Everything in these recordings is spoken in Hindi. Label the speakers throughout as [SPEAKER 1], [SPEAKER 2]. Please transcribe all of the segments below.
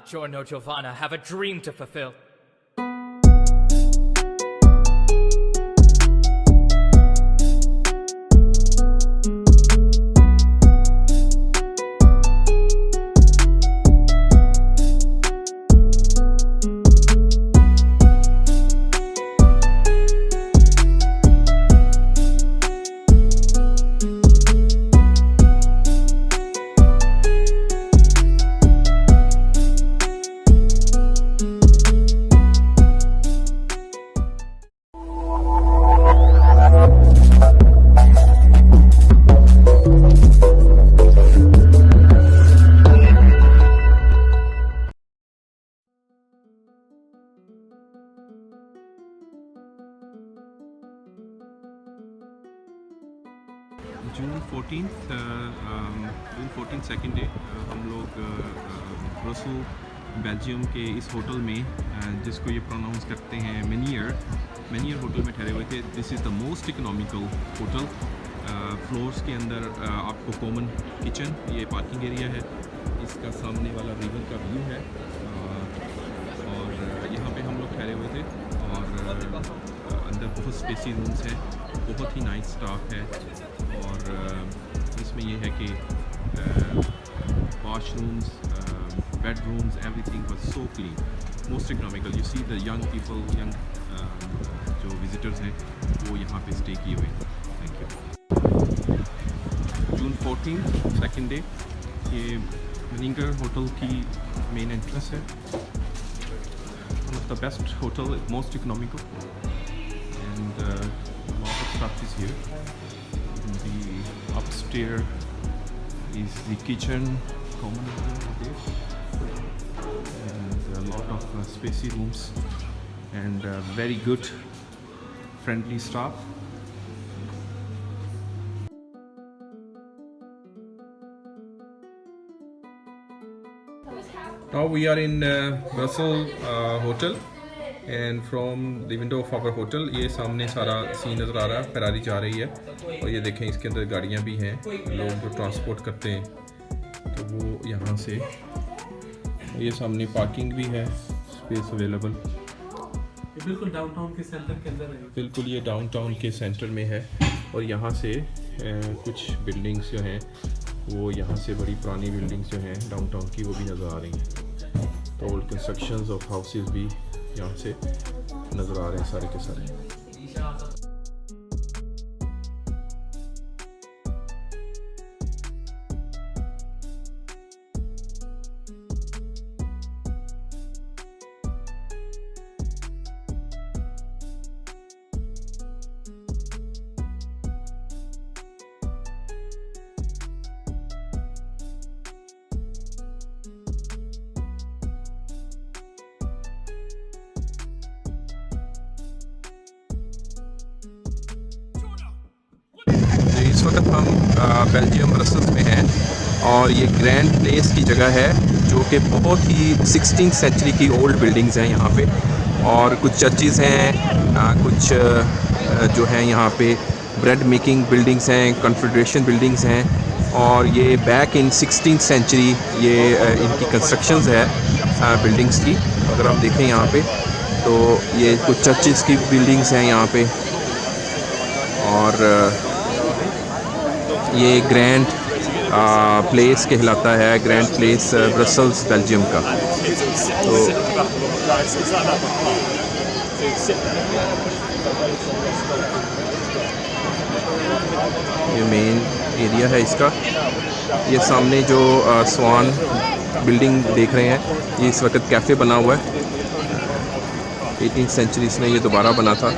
[SPEAKER 1] Giorno Giovanna have a dream to fulfill.
[SPEAKER 2] June 14 second day हम लोग ब्रसल बेल्जियम के इस होटल में जिसको ये प्रोनाउंस करते हैं मेनियर होटल में ठहरे हुए थे। This is the most economical hotel. Floors के अंदर आपको कॉमन किचन, ये पार्किंग एरिया है, इसका सामने वाला रिवर का व्यू है और यहाँ पे हम लोग ठहरे हुए थे और अंदर बहुत स्पेसी रूम्स हैं, बहुत ही नाइस स्टाफ है और इसमें ये है कि washrooms, bedrooms, everything was so clean, most economical. You see the young people, जो विजिटर्स हैं वो यहाँ पे स्टे किए हुए हैं। Thank you. June 14 second day, ये मनिंगर होटल की मेन एंट्रेंस है। One of the best hotel, most economical and lot of stuff is here. The upstairs is the kitchen, common area over there, and a lot of spacey rooms and very good friendly staff. Now we are in Brussels hotel. And from the window of our hotel ये सामने सारा सीन नज़र आ रहा है। फरारी जा रही है और ये देखें इसके अंदर गाड़ियाँ भी हैं, लोग जो ट्रांसपोर्ट करते हैं तो वो यहाँ से, ये सामने पार्किंग भी है, स्पेस अवेलेबल।
[SPEAKER 3] बिल्कुल डाउनटाउन के सेंटर के अंदर है।
[SPEAKER 2] बिल्कुल ये डाउनटाउन के सेंटर में है और यहाँ से कुछ बिल्डिंग्स जो हैं वो यहाँ से बड़ी पुरानी बिल्डिंग्स जो हैं डाउनटाउन की वो भी नज़र आ रही हैं। तो ओल्ड कंस्ट्रक्शंस ऑफ हाउसेस भी यहाँ से नज़र आ रहे हैं सारे के सारे। इस वक्त हम बेल्जियम ब्रसल्स में हैं और ये ग्रैंड प्लेस की जगह है जो कि बहुत ही 16th सेंचुरी की ओल्ड बिल्डिंग्स हैं यहाँ पे, और कुछ चर्चेज़ हैं, कुछ जो हैं यहाँ पे ब्रेड मेकिंग बिल्डिंग्स हैं, कन्फेडरेशन बिल्डिंग्स हैं, और ये बैक इन 16th सेंचुरी ये इनकी कंस्ट्रक्शंस है बिल्डिंग्स की। अगर आप देखें यहाँ पे तो ये कुछ चर्चेज़ की बिल्डिंग्स हैं यहाँ पे, और ये ग्रैंड प्लेस कहलाता है, ग्रैंड प्लेस ब्रसल्स बेल्जियम का। तो ये मेन एरिया है इसका। ये सामने जो स्वान बिल्डिंग देख रहे हैं ये इस वक्त कैफ़े बना हुआ है। 18th सेंचुरी में ये दोबारा बना था।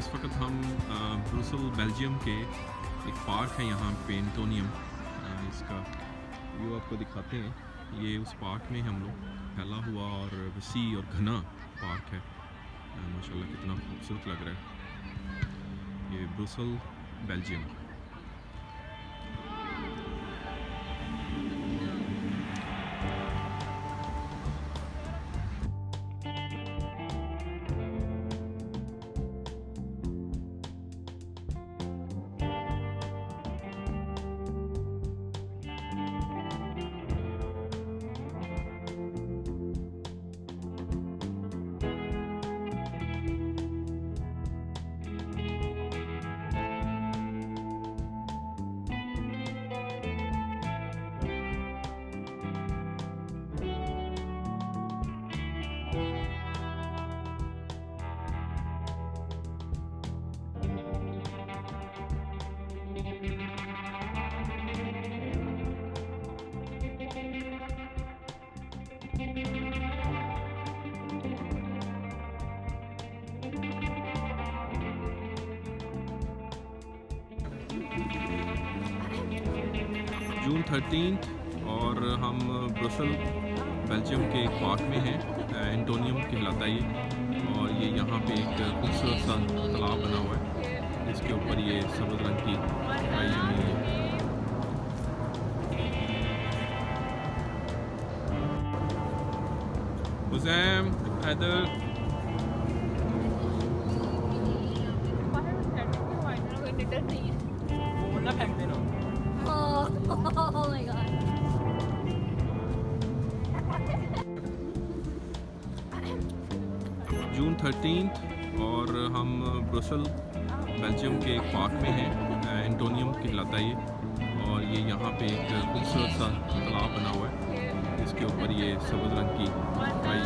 [SPEAKER 2] इस वक्त हम ब्रुसल बेल्जियम के एक पार्क है यहाँ पे एंटोनियम, इसका व्यू आपको दिखाते हैं। ये उस पार्क में हम लोग फैला हुआ और वसी और घना पार्क है, माशाल्लाह कितना खूबसूरत लग रहा है। ये ब्रुसल बेल्जियम। जून 13 और हम ब्रुसल बेल्जियम के एक पार्क में हैं, एंटोनियम कहलाता है ये, और ये यहाँ पे एक खूबसूरत सा तालाब बना हुआ है, इसके ऊपर ये सब्ज़ रंग की खाई जमी है। हुज़ैम हैदर
[SPEAKER 4] Oh my god.
[SPEAKER 2] जून 13 और हम ब्रुसल बेल्जियम के एक पार्क में हैं, एंटोनियम कहलाता है ये, और ये यहाँ पे एक खूबसूरत सा तालाब बना हुआ है, इसके ऊपर ये सब्ज़ रंग की खाई